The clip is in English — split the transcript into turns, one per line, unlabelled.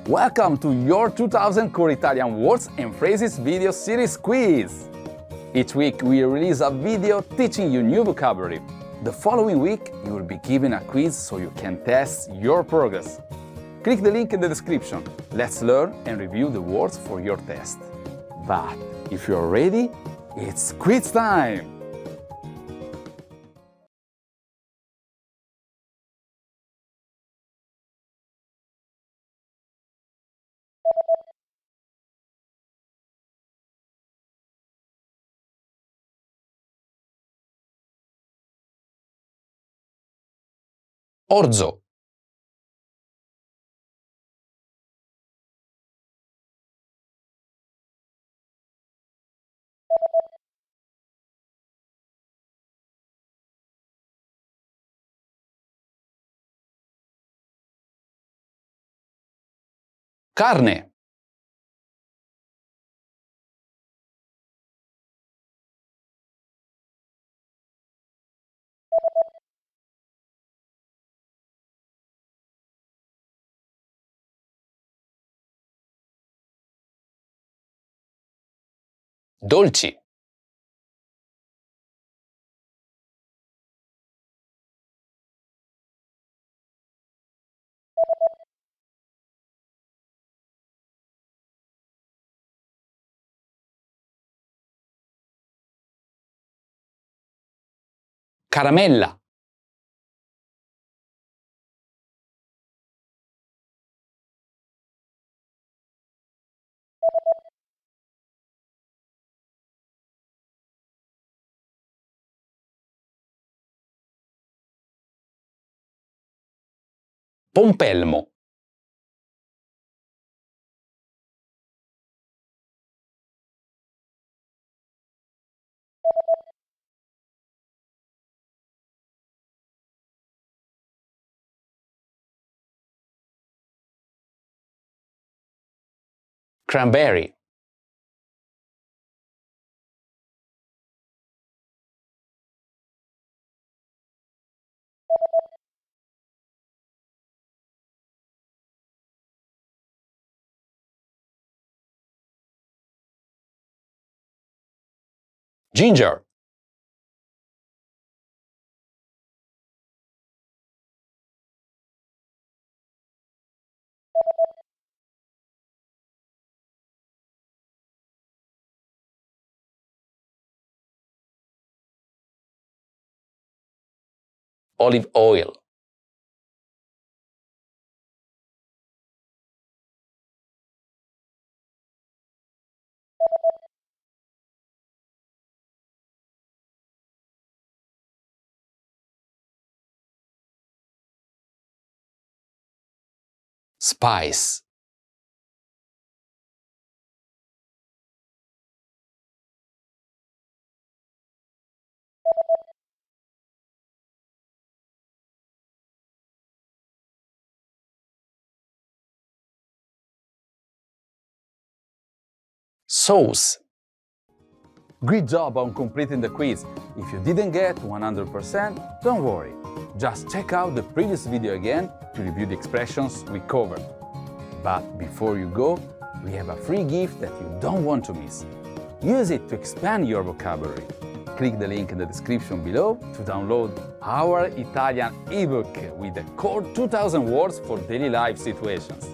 Welcome to your 2000 Core Italian Words and Phrases video series quiz! Each week we release a video teaching you new vocabulary. The following week you will be given a quiz so you can test your progress. Click the link in the description. Let's learn and review the words for your test. But if you're ready, it's quiz time! Orzo. Carne. Dolci. Caramella. Pompelmo. Cranberry. Ginger. Olive oil. Spice. Sauce. Great job on completing the quiz. If you didn't get 100%, don't worry. Just check out the previous video again to review the expressions we covered. But before you go, we have a free gift that you don't want to miss. Use it to expand your vocabulary. Click the link in the description below to download our Italian ebook with the core 2000 words for daily life situations.